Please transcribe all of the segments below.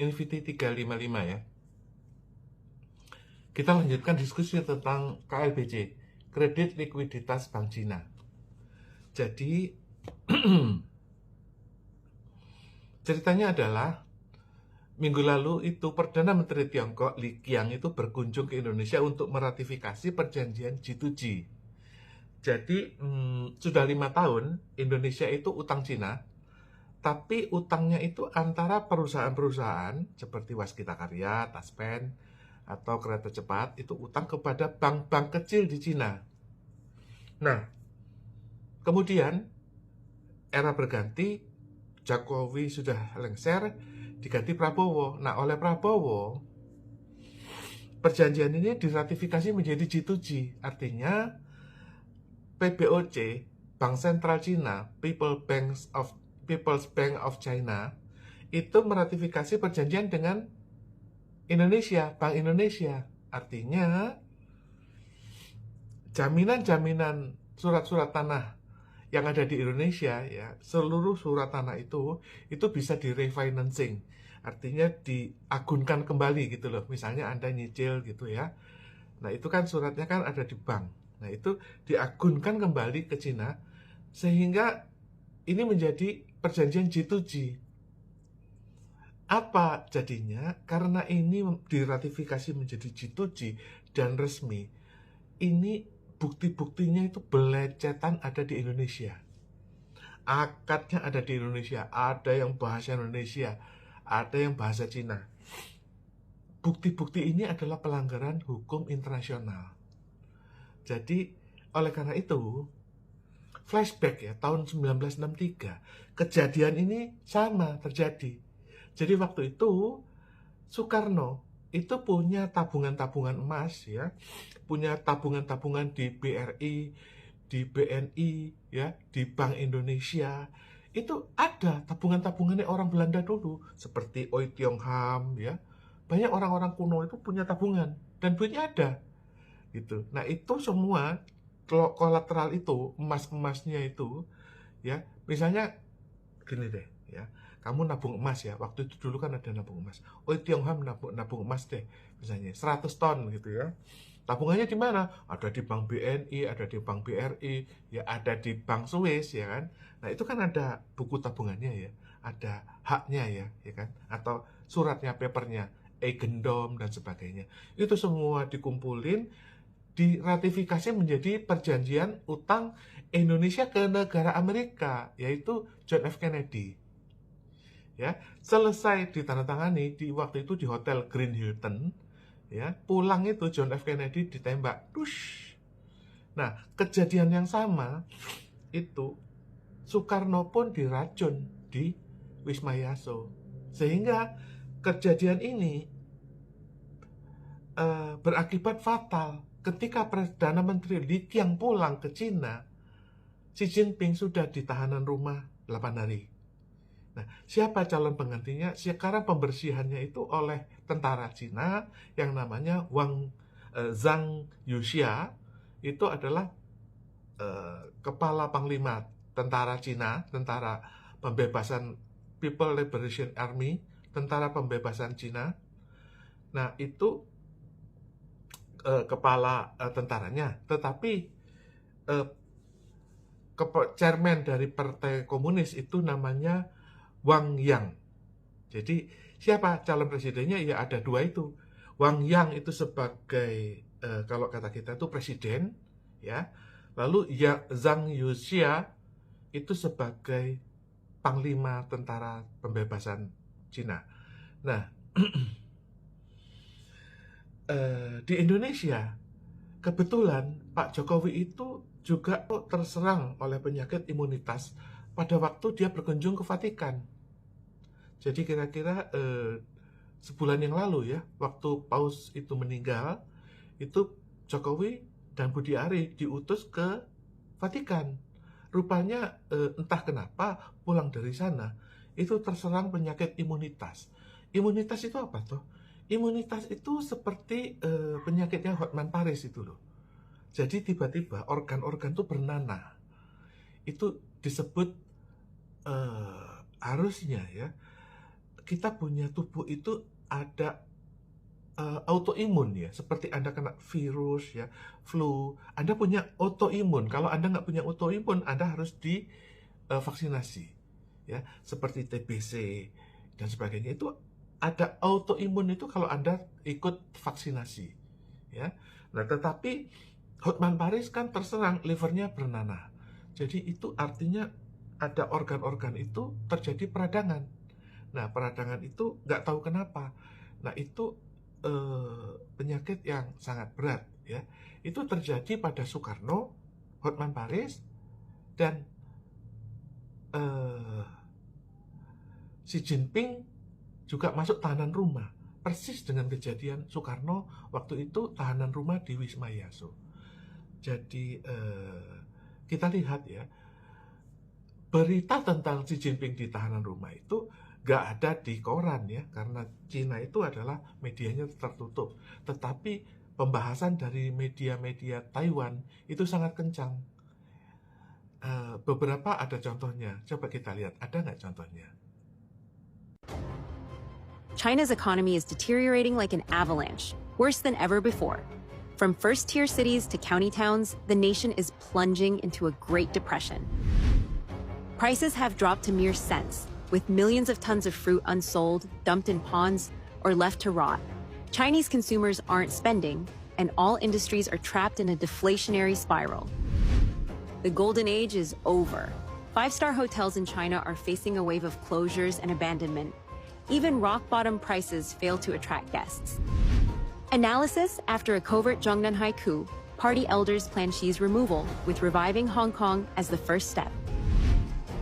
Inviti 355 ya. Kita lanjutkan diskusi tentang KLBC, Kredit Likuiditas Bank Cina. Jadi, ceritanya adalah minggu lalu itu Perdana Menteri Tiongkok Li Qiang itu berkunjung ke Indonesia untuk meratifikasi perjanjian G2G. Jadi, sudah 5 tahun Indonesia itu utang Cina, tapi utangnya itu antara perusahaan-perusahaan seperti Waskita Karya, Taspen, atau kereta cepat, itu utang kepada bank-bank kecil di Cina. Nah, kemudian era berganti, Jokowi sudah lengser, diganti Prabowo. Nah, oleh Prabowo, perjanjian ini diratifikasi menjadi G2G. Artinya, PBOC, Bank Sentral Cina, People's Bank of China, itu meratifikasi perjanjian dengan Indonesia, Bank Indonesia. Artinya, jaminan-jaminan surat-surat tanah yang ada di Indonesia, ya, seluruh surat tanah itu bisa direfinancing. Artinya diagunkan kembali gitu loh. Misalnya Anda nyicil gitu ya. Nah, itu kan suratnya kan ada di bank. Nah, itu diagunkan kembali ke Cina sehingga ini menjadi perjanjian G2G. Apa jadinya? Karena ini diratifikasi menjadi G2G dan resmi, ini bukti-buktinya itu belecetan ada di Indonesia. Akadnya ada di Indonesia, ada yang bahasa Indonesia, ada yang bahasa Cina. Bukti-bukti ini adalah pelanggaran hukum internasional. Jadi, oleh karena itu, flashback ya, tahun 1963, kejadian ini sama terjadi. Jadi waktu itu Soekarno itu punya tabungan-tabungan emas ya, punya tabungan-tabungan di BRI, di BNI ya, di Bank Indonesia. Itu ada tabungan-tabungannya orang Belanda dulu seperti Oei Tiong Ham ya. Banyak orang-orang kuno itu punya tabungan dan duitnya ada gitu. Nah, itu semua kolateral itu, emas-emasnya itu ya. Misalnya gini deh ya, kamu nabung emas ya, waktu itu dulu kan ada nabung emas. Oh, Tiong Ham nabung emas deh, misalnya 100 ton gitu ya. Tabungannya di mana? Ada di Bank BNI, ada di Bank BRI, ya ada di Bank Swiss ya kan. Nah, itu kan ada buku tabungannya ya, ada haknya ya kan, atau suratnya, papernya, Eigendom dan sebagainya. Itu semua dikumpulin, diratifikasi menjadi perjanjian utang Indonesia ke negara Amerika, yaitu John F. Kennedy. Ya, selesai ditandatangani di waktu itu di Hotel Green Hilton, ya, pulang itu John F. Kennedy ditembak. Dush. Nah, kejadian yang sama itu Soekarno pun diracun di Wisma Yaso. Sehingga kejadian ini berakibat fatal. Ketika Perdana Menteri Li Qiang pulang ke Cina, Xi Jinping sudah di tahanan rumah 8 hari. Nah, siapa calon penggantinya? Sekarang pembersihannya itu oleh tentara Cina yang namanya Zhang Yuxia. Itu adalah kepala panglima tentara Cina, tentara pembebasan People Liberation Army, tentara pembebasan Cina. Nah, itu kepala tentaranya, tetapi chairman dari Partai Komunis itu namanya Wang Yang. Jadi siapa calon presidennya? Ya ada dua itu. Wang Yang itu sebagai kalau kata kita itu presiden, ya. Lalu Zhang Yuxia itu sebagai panglima tentara pembebasan Cina. Nah, di Indonesia kebetulan Pak Jokowi itu juga terserang oleh penyakit imunitas pada waktu dia berkunjung ke Vatikan. Jadi kira-kira sebulan yang lalu ya, waktu Paus itu meninggal, itu Jokowi dan Budi Ari diutus ke Vatikan. Rupanya entah kenapa pulang dari sana itu terserang penyakit imunitas. Imunitas itu apa toh? Imunitas itu seperti penyakitnya Hotman Paris itu loh. Jadi tiba-tiba organ-organ itu bernanah. Itu disebut harusnya ya, kita punya tubuh itu ada autoimun ya, seperti Anda kena virus ya, flu, Anda punya autoimun. Kalau Anda nggak punya autoimun, Anda harus divaksinasi ya, seperti TBC dan sebagainya. Itu ada autoimun itu kalau Anda ikut vaksinasi ya. Nah, tetapi Hotman Paris kan terserang livernya bernanah. Jadi itu artinya ada organ-organ itu terjadi peradangan. Nah, peradangan itu nggak tahu kenapa. Nah, itu penyakit yang sangat berat ya. Itu terjadi pada Soekarno, Hotman Paris, dan Xi Jinping juga masuk tahanan rumah. Persis dengan kejadian Soekarno waktu itu tahanan rumah di Wisma Yaso. Jadi kita lihat ya, berita tentang Xi Jinping di tahanan rumah itu gak ada di koran ya, karena Cina itu adalah medianya tertutup. Tetapi pembahasan dari media-media Taiwan itu sangat kencang. Beberapa ada contohnya. Coba kita lihat, ada nggak contohnya? China's economy is deteriorating like an avalanche, worse than ever before. From first-tier cities to county towns, the nation is plunging into a Great Depression. Prices have dropped to mere cents, with millions of tons of fruit unsold, dumped in ponds, or left to rot. Chinese consumers aren't spending, and all industries are trapped in a deflationary spiral. The golden age is over. Five-star hotels in China are facing a wave of closures and abandonment. Even rock-bottom prices fail to attract guests. Analysis after a covert Zhongnanhai coup, party elders plan Xi's removal, with reviving Hong Kong as the first step.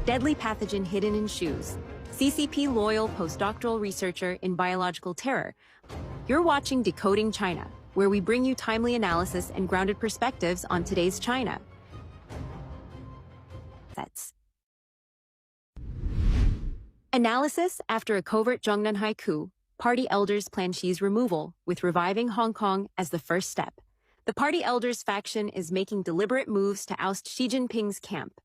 Deadly pathogen hidden in shoes. CCP loyal postdoctoral researcher in biological terror. You're watching Decoding China, where we bring you timely analysis and grounded perspectives on today's China. That's analysis after a covert Zhongnanhai coup, party elders plan Xi's removal, with reviving Hong Kong as the first step. The party elders faction is making deliberate moves to oust Xi Jinping's camp.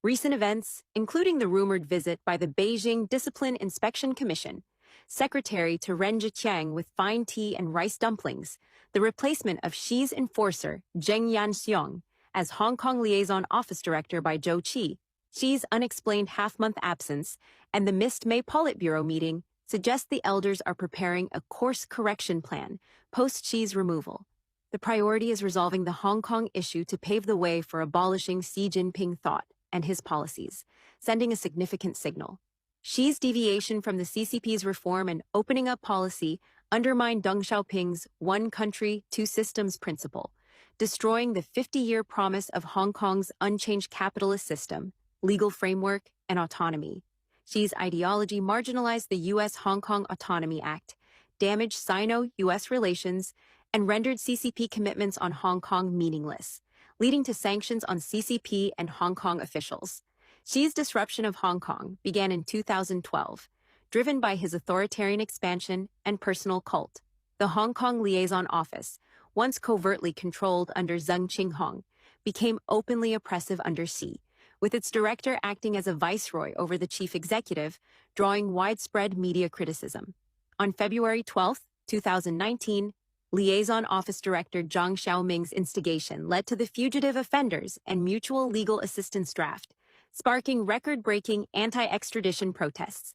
Recent events, including the rumored visit by the Beijing Discipline Inspection Commission, secretary to Ren Zhiqiang with fine tea and rice dumplings, the replacement of Xi's enforcer, Zheng Yanxiong, as Hong Kong liaison office director by Zhou Qi, Xi's unexplained half-month absence, and the missed May Politburo meeting suggest the elders are preparing a course correction plan post-Xi's removal. The priority is resolving the Hong Kong issue to pave the way for abolishing Xi Jinping thought and his policies, sending a significant signal. Xi's deviation from the CCP's reform and opening up policy undermined Deng Xiaoping's one country, two systems principle, destroying the 50-year promise of Hong Kong's unchanged capitalist system, legal framework, and autonomy. Xi's ideology marginalized the U.S.-Hong Kong Autonomy Act, damaged Sino-U.S. relations, and rendered CCP commitments on Hong Kong meaningless, leading to sanctions on CCP and Hong Kong officials. Xi's disruption of Hong Kong began in 2012, driven by his authoritarian expansion and personal cult. The Hong Kong Liaison Office, once covertly controlled under Zheng Qinghong, became openly oppressive under Xi, with its director acting as a viceroy over the chief executive, drawing widespread media criticism. On February 12, 2019, Liaison Office Director Zhang Xiaoming's instigation led to the Fugitive Offenders and Mutual Legal Assistance Draft, sparking record-breaking anti-extradition protests.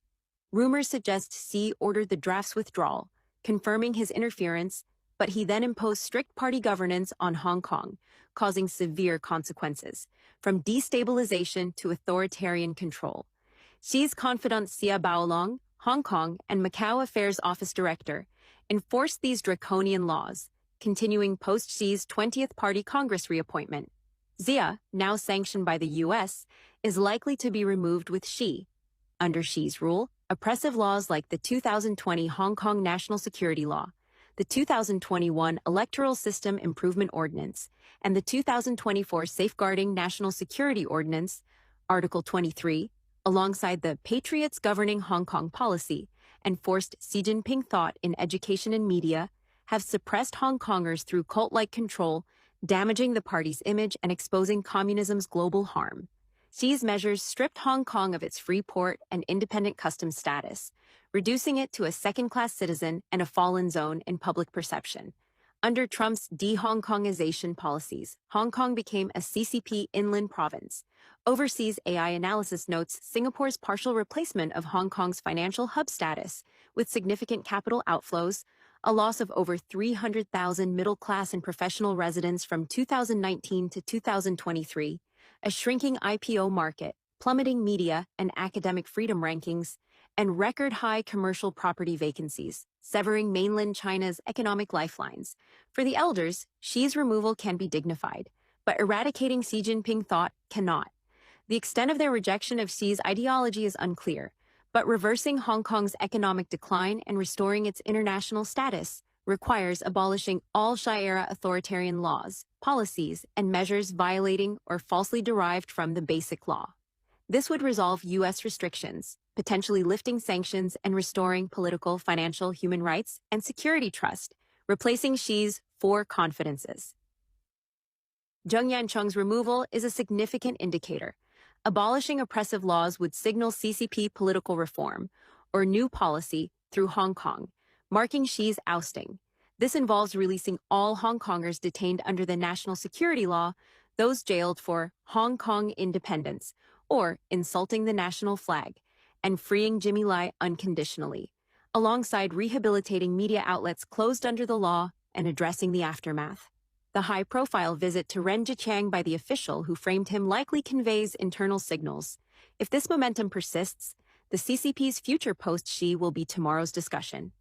Rumors suggest Xi ordered the draft's withdrawal, confirming his interference, but he then imposed strict party governance on Hong Kong, causing severe consequences, from destabilization to authoritarian control. Xi's confidant Xia Baolong, Hong Kong and Macau Affairs Office Director, enforced these draconian laws, continuing post-Xi's 20th Party Congress reappointment. Xia, now sanctioned by the U.S., is likely to be removed with Xi. Under Xi's rule, oppressive laws like the 2020 Hong Kong National Security Law, the 2021 Electoral System Improvement Ordinance, and the 2024 Safeguarding National Security Ordinance, Article 23, alongside the Patriots Governing Hong Kong Policy, enforced Xi Jinping thought in education and media, have suppressed Hong Kongers through cult-like control, damaging the party's image and exposing communism's global harm. Xi's measures stripped Hong Kong of its free port and independent customs status, reducing it to a second-class citizen and a fallen zone in public perception. Under Trump's de-Hong Kongization policies, Hong Kong became a CCP inland province. Overseas AI analysis notes Singapore's partial replacement of Hong Kong's financial hub status, with significant capital outflows, a loss of over 300,000 middle-class and professional residents from 2019 to 2023, a shrinking IPO market, plummeting media and academic freedom rankings, and record-high commercial property vacancies, severing mainland China's economic lifelines. For the elders, Xi's removal can be dignified, but eradicating Xi Jinping thought cannot. The extent of their rejection of Xi's ideology is unclear, but reversing Hong Kong's economic decline and restoring its international status requires abolishing all Xi-era authoritarian laws, policies, and measures violating or falsely derived from the Basic Law. This would resolve U.S. restrictions, potentially lifting sanctions and restoring political, financial, human rights, and security trust, replacing Xi's 4 confidences. Zheng Yancheng's removal is a significant indicator. Abolishing oppressive laws would signal CCP political reform, or new policy, through Hong Kong, marking Xi's ousting. This involves releasing all Hong Kongers detained under the national security law, those jailed for Hong Kong independence, or insulting the national flag, and freeing Jimmy Lai unconditionally, alongside rehabilitating media outlets closed under the law and addressing the aftermath. The high-profile visit to Ren Zhiqiang by the official who framed him likely conveys internal signals. If this momentum persists, the CCP's future post-Xi will be tomorrow's discussion.